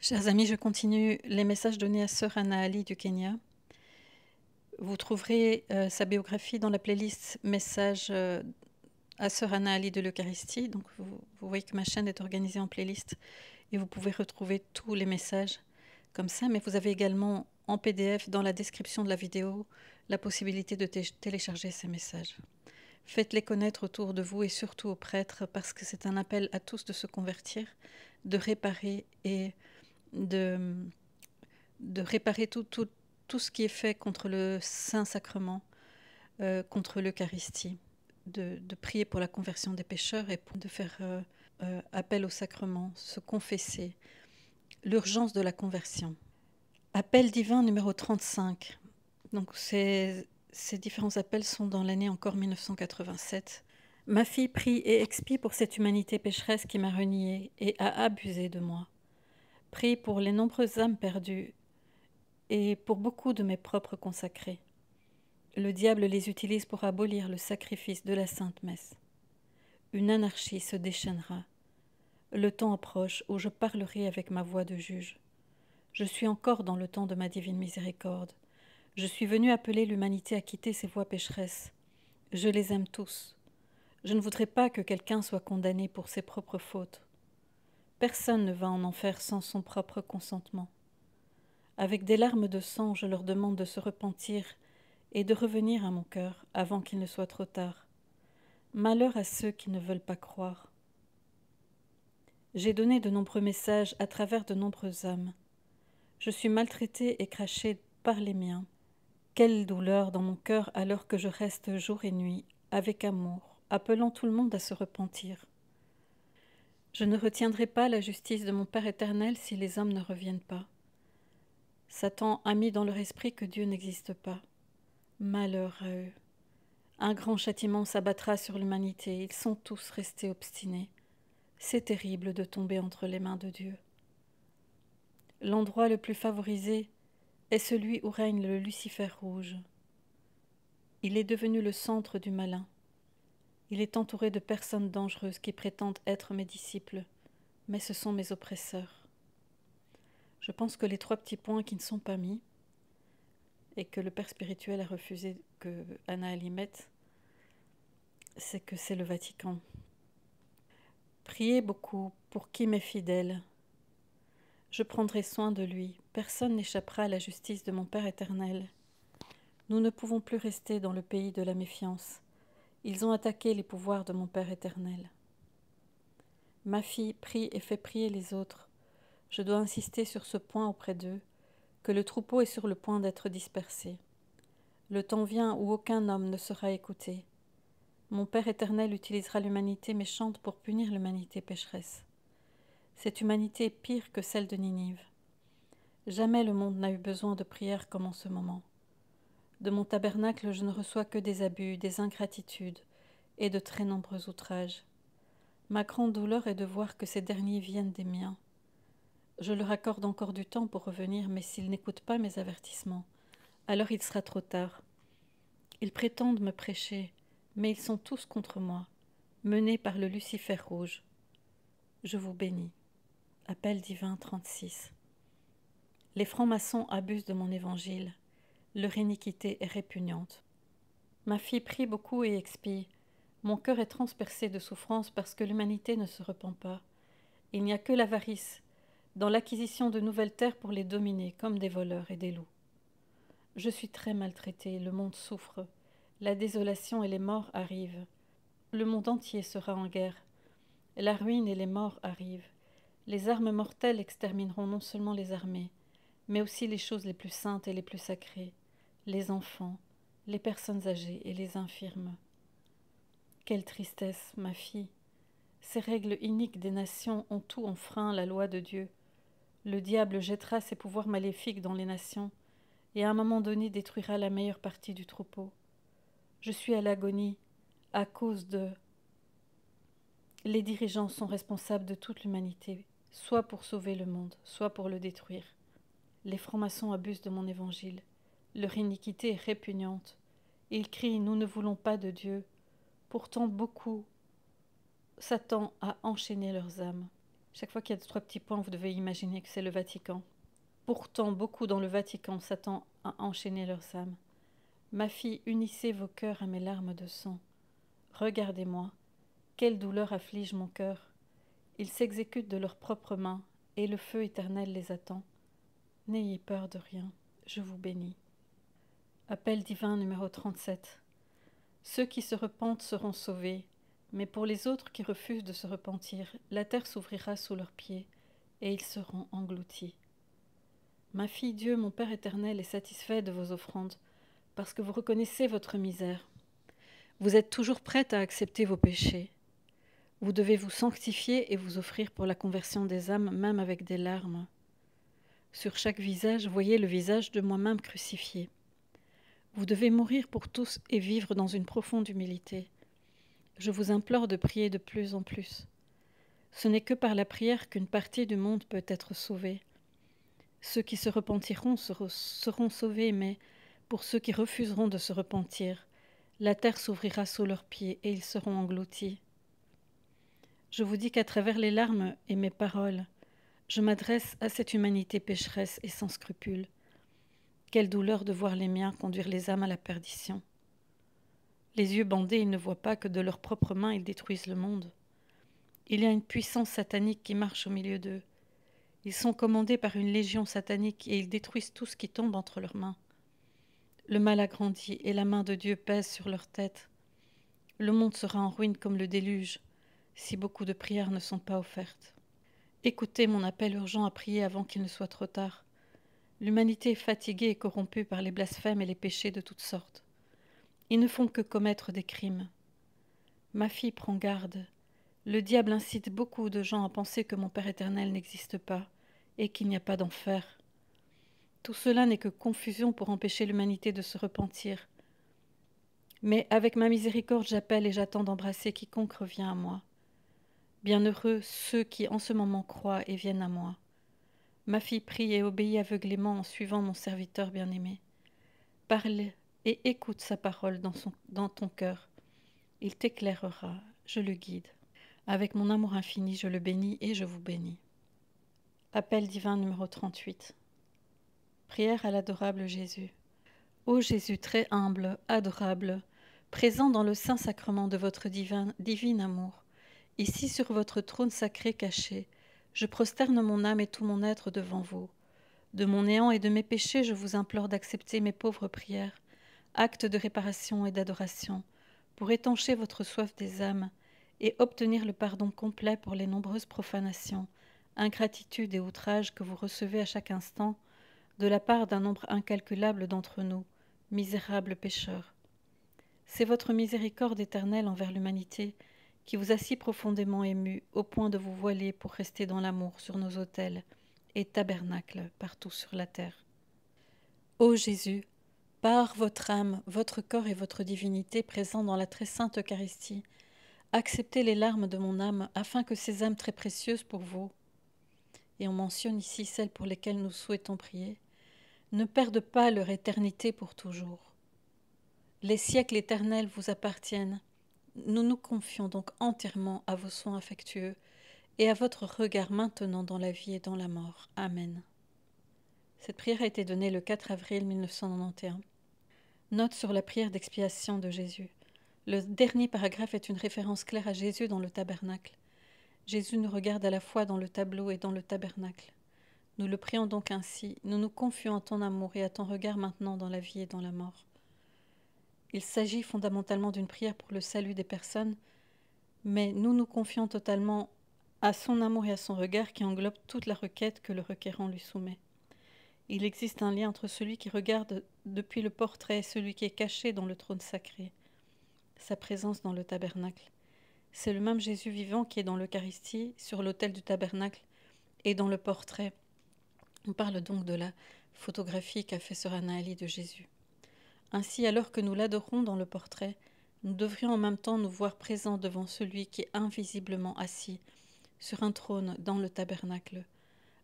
Chers amis, je continue les messages donnés à Sœur Anna Ali du Kenya. Vous trouverez sa biographie dans la playlist Messages à Sœur Anna Ali de l'Eucharistie. Donc vous voyez que ma chaîne est organisée en playlist et vous pouvez retrouver tous les messages comme ça. Mais vous avez également en PDF dans la description de la vidéo la possibilité de télécharger ces messages. Faites-les connaître autour de vous et surtout aux prêtres parce que c'est un appel à tous de se convertir, de réparer et de réparer tout ce qui est fait contre le Saint-Sacrement, contre l'Eucharistie, de prier pour la conversion des pécheurs et de faire appel au sacrement, se confesser, l'urgence de la conversion. Appel divin numéro 35. Donc ces différents appels sont dans l'année encore 1987. Ma fille prie et expie pour cette humanité pécheresse qui m'a reniée et a abusé de moi. Prie pour les nombreuses âmes perdues et pour beaucoup de mes propres consacrés. Le diable les utilise pour abolir le sacrifice de la Sainte Messe. Une anarchie se déchaînera. Le temps approche où je parlerai avec ma voix de juge. Je suis encore dans le temps de ma divine miséricorde. Je suis venu appeler l'humanité à quitter ses voies pécheresses. Je les aime tous. Je ne voudrais pas que quelqu'un soit condamné pour ses propres fautes. Personne ne va en enfer sans son propre consentement. Avec des larmes de sang, je leur demande de se repentir et de revenir à mon cœur avant qu'il ne soit trop tard. Malheur à ceux qui ne veulent pas croire. J'ai donné de nombreux messages à travers de nombreuses âmes. Je suis maltraitée et crachée par les miens. Quelle douleur dans mon cœur alors que je reste jour et nuit, avec amour, appelant tout le monde à se repentir. Je ne retiendrai pas la justice de mon Père éternel si les hommes ne reviennent pas. Satan a mis dans leur esprit que Dieu n'existe pas. Malheur à eux. Un grand châtiment s'abattra sur l'humanité, ils sont tous restés obstinés. C'est terrible de tomber entre les mains de Dieu. L'endroit le plus favorisé est celui où règne le Lucifer rouge. Il est devenu le centre du malin. Il est entouré de personnes dangereuses qui prétendent être mes disciples, mais ce sont mes oppresseurs. Je pense que les 3 petits points qui ne sont pas mis et que le père spirituel a refusé que Anna Ali mette, c'est que c'est le Vatican. Priez beaucoup pour qui m'est fidèle. Je prendrai soin de lui. Personne n'échappera à la justice de mon Père éternel. Nous ne pouvons plus rester dans le pays de la méfiance. Ils ont attaqué les pouvoirs de mon Père éternel. Ma fille prie et fait prier les autres. Je dois insister sur ce point auprès d'eux, que le troupeau est sur le point d'être dispersé. Le temps vient où aucun homme ne sera écouté. Mon Père éternel utilisera l'humanité méchante pour punir l'humanité pécheresse. Cette humanité est pire que celle de Ninive. Jamais le monde n'a eu besoin de prière comme en ce moment. De mon tabernacle, je ne reçois que des abus, des ingratitudes et de très nombreux outrages. Ma grande douleur est de voir que ces derniers viennent des miens. Je leur accorde encore du temps pour revenir, mais s'ils n'écoutent pas mes avertissements, alors il sera trop tard. Ils prétendent me prêcher, mais ils sont tous contre moi, menés par le Lucifer rouge. Je vous bénis. Appel divin 36. Les francs-maçons abusent de mon évangile. Leur iniquité est répugnante. Ma fille prie beaucoup et expie. Mon cœur est transpercé de souffrance parce que l'humanité ne se repent pas. Il n'y a que l'avarice, dans l'acquisition de nouvelles terres pour les dominer comme des voleurs et des loups. Je suis très maltraitée, le monde souffre. La désolation et les morts arrivent. Le monde entier sera en guerre. La ruine et les morts arrivent. Les armes mortelles extermineront non seulement les armées, mais aussi les choses les plus saintes et les plus sacrées, les enfants, les personnes âgées et les infirmes. Quelle tristesse, ma fille! Ces règles iniques des nations ont tout enfreint la loi de Dieu. Le diable jettera ses pouvoirs maléfiques dans les nations, et à un moment donné détruira la meilleure partie du troupeau. Je suis à l'agonie, à cause de... Les dirigeants sont responsables de toute l'humanité, soit pour sauver le monde, soit pour le détruire. Les francs-maçons abusent de mon évangile. Leur iniquité est répugnante. Ils crient « Nous ne voulons pas de Dieu ». Pourtant beaucoup Satan a enchaîné leurs âmes. Chaque fois qu'il y a 2, 3 petits points, vous devez imaginer que c'est le Vatican. Pourtant, beaucoup dans le Vatican s'attendent à enchaîner leurs âmes. Ma fille, unissez vos cœurs à mes larmes de sang. Regardez-moi, quelle douleur afflige mon cœur. Ils s'exécutent de leurs propres mains, et le feu éternel les attend. N'ayez peur de rien, je vous bénis. Appel divin numéro 37. Ceux qui se repentent seront sauvés, mais pour les autres qui refusent de se repentir, la terre s'ouvrira sous leurs pieds, et ils seront engloutis. Ma fille, Dieu, mon Père éternel, est satisfait de vos offrandes, parce que vous reconnaissez votre misère. Vous êtes toujours prête à accepter vos péchés. Vous devez vous sanctifier et vous offrir pour la conversion des âmes, même avec des larmes. Sur chaque visage, voyez le visage de moi-même crucifié. Vous devez mourir pour tous et vivre dans une profonde humilité. Je vous implore de prier de plus en plus. Ce n'est que par la prière qu'une partie du monde peut être sauvée. Ceux qui se repentiront seront sauvés, mais pour ceux qui refuseront de se repentir, la terre s'ouvrira sous leurs pieds et ils seront engloutis. Je vous dis qu'à travers les larmes et mes paroles, je m'adresse à cette humanité pécheresse et sans scrupules. Quelle douleur de voir les miens conduire les âmes à la perdition. Les yeux bandés, ils ne voient pas que de leurs propres mains ils détruisent le monde. Il y a une puissance satanique qui marche au milieu d'eux. Ils sont commandés par une légion satanique et ils détruisent tout ce qui tombe entre leurs mains. Le mal a grandi et la main de Dieu pèse sur leur tête. Le monde sera en ruine comme le déluge, si beaucoup de prières ne sont pas offertes. Écoutez mon appel urgent à prier avant qu'il ne soit trop tard. L'humanité est fatiguée et corrompue par les blasphèmes et les péchés de toutes sortes. Ils ne font que commettre des crimes. Ma fille, prends garde. Le diable incite beaucoup de gens à penser que mon Père éternel n'existe pas et qu'il n'y a pas d'enfer. Tout cela n'est que confusion pour empêcher l'humanité de se repentir. Mais avec ma miséricorde, j'appelle et j'attends d'embrasser quiconque revient à moi. Bienheureux ceux qui en ce moment croient et viennent à moi. Ma fille prie et obéit aveuglément en suivant mon serviteur bien-aimé. Parle et écoute sa parole dans ton cœur. Il t'éclairera, je le guide. Avec mon amour infini, je le bénis et je vous bénis. Appel divin numéro 38. Prière à l'adorable Jésus. Ô Jésus très humble, adorable, présent dans le saint sacrement de votre divin amour, ici sur votre trône sacré caché, je prosterne mon âme et tout mon être devant vous. De mon néant et de mes péchés, je vous implore d'accepter mes pauvres prières, actes de réparation et d'adoration, pour étancher votre soif des âmes et obtenir le pardon complet pour les nombreuses profanations, ingratitudes et outrages que vous recevez à chaque instant de la part d'un nombre incalculable d'entre nous, misérables pécheurs. C'est votre miséricorde éternelle envers l'humanité qui vous a si profondément ému au point de vous voiler pour rester dans l'amour sur nos autels et tabernacles partout sur la terre. Ô Jésus, par votre âme, votre corps et votre divinité présents dans la très sainte Eucharistie, acceptez les larmes de mon âme afin que ces âmes très précieuses pour vous, et on mentionne ici celles pour lesquelles nous souhaitons prier, ne perdent pas leur éternité pour toujours. Les siècles éternels vous appartiennent. Nous nous confions donc entièrement à vos soins affectueux et à votre regard maintenant dans la vie et dans la mort. Amen. Cette prière a été donnée le 4 avril 1991. Note sur la prière d'expiation de Jésus. Le dernier paragraphe est une référence claire à Jésus dans le tabernacle. Jésus nous regarde à la fois dans le tableau et dans le tabernacle. Nous le prions donc ainsi, nous nous confions à ton amour et à ton regard maintenant dans la vie et dans la mort. Il s'agit fondamentalement d'une prière pour le salut des personnes, mais nous nous confions totalement à son amour et à son regard qui englobe toute la requête que le requérant lui soumet. Il existe un lien entre celui qui regarde depuis le portrait et celui qui est caché dans le trône sacré, sa présence dans le tabernacle. C'est le même Jésus vivant qui est dans l'Eucharistie, sur l'autel du tabernacle et dans le portrait. On parle donc de la photographie qu'a fait Sœur Anna-Ali de Jésus. Ainsi, alors que nous l'adorons dans le portrait, nous devrions en même temps nous voir présents devant celui qui est invisiblement assis sur un trône dans le tabernacle.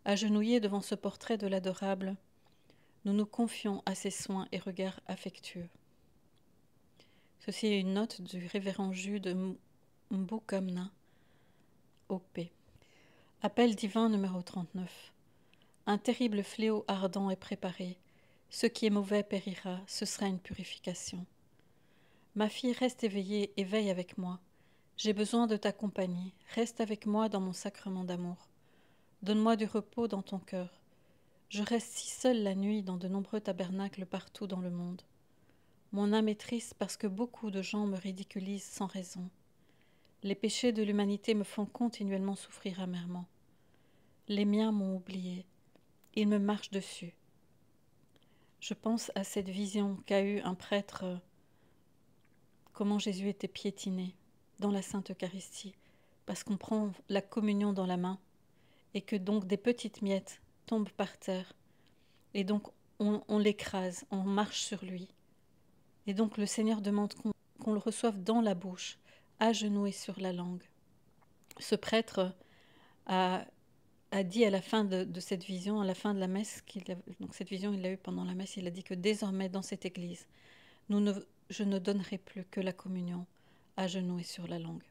Agenouillés devant ce portrait de l'adorable, nous nous confions à ses soins et regards affectueux. Ceci est une note du révérend Jude Mbukamna, OP. Appel divin numéro 39. Un terrible fléau ardent est préparé. Ce qui est mauvais périra, ce sera une purification. Ma fille, reste éveillée et veille avec moi. J'ai besoin de ta compagnie. Reste avec moi dans mon sacrement d'amour. Donne-moi du repos dans ton cœur. Je reste si seule la nuit dans de nombreux tabernacles partout dans le monde. Mon âme est triste parce que beaucoup de gens me ridiculisent sans raison. Les péchés de l'humanité me font continuellement souffrir amèrement. Les miens m'ont oublié. Ils me marchent dessus. Je pense à cette vision qu'a eue un prêtre, comment Jésus était piétiné dans la Sainte Eucharistie, parce qu'on prend la communion dans la main et que donc des petites miettes tombent par terre et donc on l'écrase, on marche sur lui. Et donc le Seigneur demande qu'on le reçoive dans la bouche, agenouillé sur la langue. Ce prêtre a dit à la fin de cette vision, à la fin de la messe, donc cette vision il l'a eue pendant la messe, il a dit que désormais dans cette église, je ne donnerai plus que la communion agenouillé sur la langue.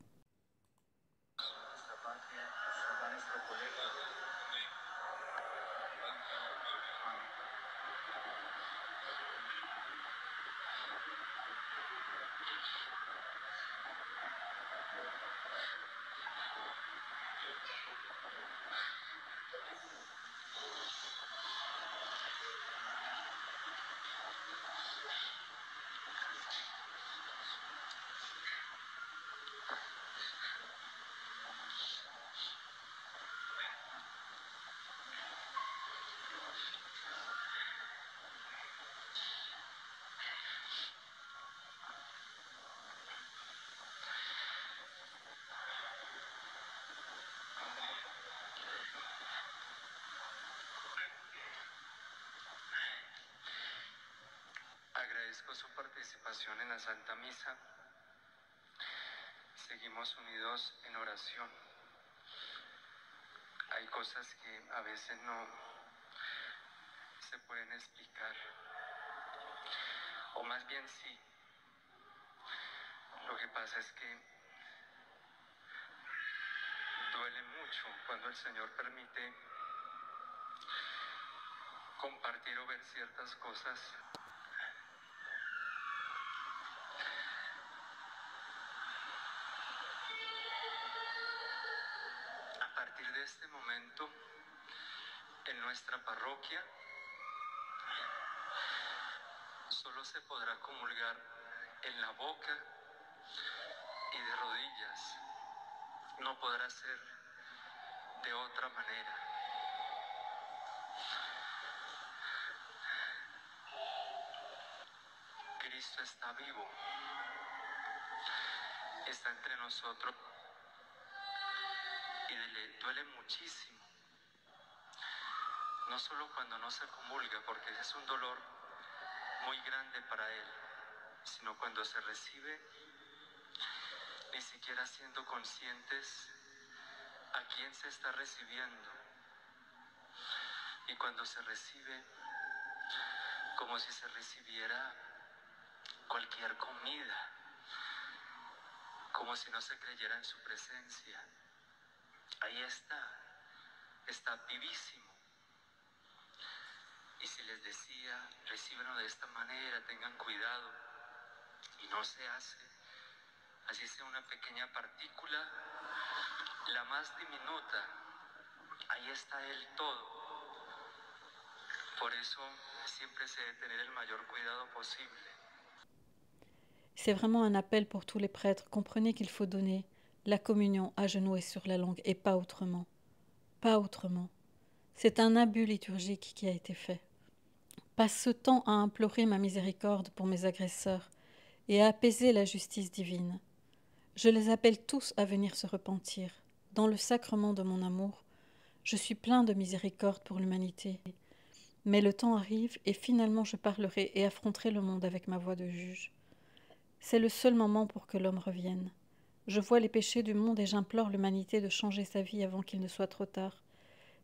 Agradezco su participación en la Santa Misa. Seguimos unidos en oración. Hay cosas que a veces no se pueden explicar, o más bien sí. Lo que pasa es que duele mucho cuando el Señor permite compartir o ver ciertas cosas. A partir de este momento, en nuestra parroquia, solo se podrá comulgar en la boca y de rodillas. No podrá ser de otra manera. Cristo está vivo, está entre nosotros y le duele muchísimo. No solo cuando no se comulga, porque ese es un dolor muy grande para él, sino cuando se recibe, ni siquiera siendo conscientes a quién se está recibiendo. Y cuando se recibe, como si se recibiera cualquier comida, como si no se creyera en su presencia. Ahí está vivísimo. Y si les decía, recíbenlo de esta manera, tengan cuidado, y no se hace, así sea una pequeña partícula, la más diminuta, ahí está Él todo. Por eso siempre se debe tener el mayor cuidado posible. C'est vraiment un appel pour tous les prêtres. Comprenez qu'il faut donner la communion agenouillée sur la langue et pas autrement. Pas autrement. C'est un abus liturgique qui a été fait. Passe ce temps à implorer ma miséricorde pour mes agresseurs et à apaiser la justice divine. Je les appelle tous à venir se repentir. Dans le sacrement de mon amour, je suis plein de miséricorde pour l'humanité. Mais le temps arrive et finalement je parlerai et affronterai le monde avec ma voix de juge. C'est le seul moment pour que l'homme revienne. Je vois les péchés du monde et j'implore l'humanité de changer sa vie avant qu'il ne soit trop tard.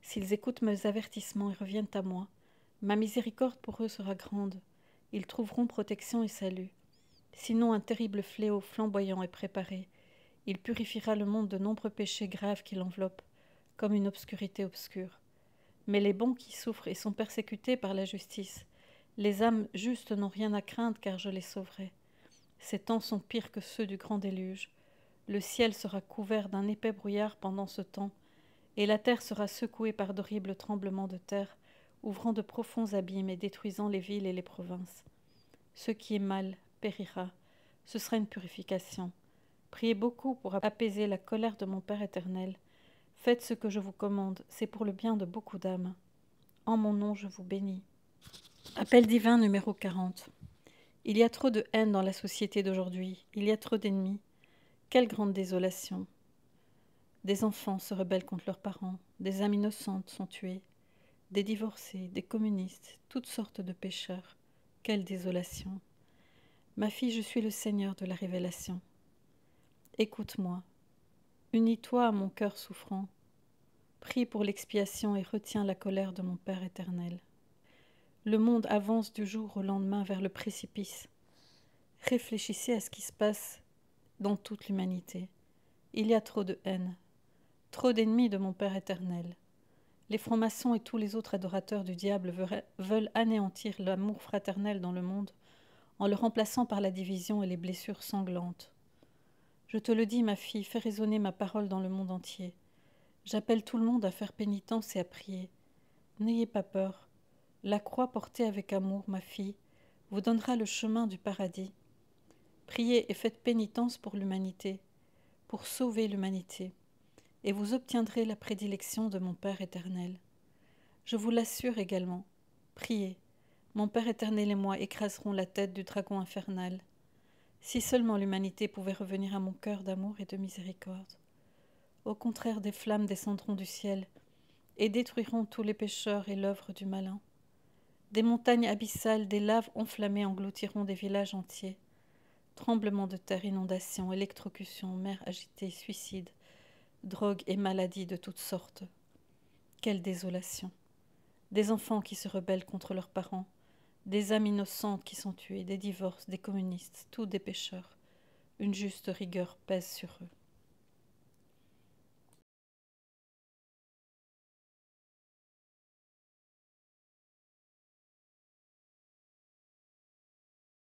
S'ils écoutent mes avertissements et reviennent à moi, ma miséricorde pour eux sera grande. Ils trouveront protection et salut. Sinon un terrible fléau flamboyant est préparé. Il purifiera le monde de nombreux péchés graves qui l'enveloppent, comme une obscurité obscure. Mais les bons qui souffrent et sont persécutés par la justice, les âmes justes n'ont rien à craindre car je les sauverai. Ces temps sont pires que ceux du grand déluge. Le ciel sera couvert d'un épais brouillard pendant ce temps, et la terre sera secouée par d'horribles tremblements de terre, ouvrant de profonds abîmes et détruisant les villes et les provinces. Ce qui est mal périra. Ce sera une purification. Priez beaucoup pour apaiser la colère de mon Père éternel. Faites ce que je vous commande, c'est pour le bien de beaucoup d'âmes. En mon nom, je vous bénis. Appel divin numéro 40. Il y a trop de haine dans la société d'aujourd'hui. Il y a trop d'ennemis. Quelle grande désolation. Des enfants se rebellent contre leurs parents. Des âmes innocentes sont tuées. Des divorcés, des communistes, toutes sortes de pécheurs. Quelle désolation. Ma fille, je suis le Seigneur de la révélation. Écoute-moi. Unis-toi à mon cœur souffrant. Prie pour l'expiation et retiens la colère de mon Père éternel. Le monde avance du jour au lendemain vers le précipice. Réfléchissez à ce qui se passe dans toute l'humanité. Il y a trop de haine, trop d'ennemis de mon Père éternel. Les francs-maçons et tous les autres adorateurs du diable veulent anéantir l'amour fraternel dans le monde en le remplaçant par la division et les blessures sanglantes. Je te le dis, ma fille, fais résonner ma parole dans le monde entier. J'appelle tout le monde à faire pénitence et à prier. N'ayez pas peur. La croix portée avec amour, ma fille, vous donnera le chemin du paradis. Priez et faites pénitence pour l'humanité, pour sauver l'humanité, et vous obtiendrez la prédilection de mon Père éternel. Je vous l'assure également. Priez. Mon Père éternel et moi écraserons la tête du dragon infernal. Si seulement l'humanité pouvait revenir à mon cœur d'amour et de miséricorde. Au contraire, des flammes descendront du ciel et détruiront tous les pécheurs et l'œuvre du malin. Des montagnes abyssales, des laves enflammées engloutiront des villages entiers. Tremblements de terre, inondations, électrocutions, mers agitées, suicides, drogues et maladies de toutes sortes. Quelle désolation! Des enfants qui se rebellent contre leurs parents, des âmes innocentes qui sont tuées, des divorces, des communistes, tous des pécheurs. Une juste rigueur pèse sur eux.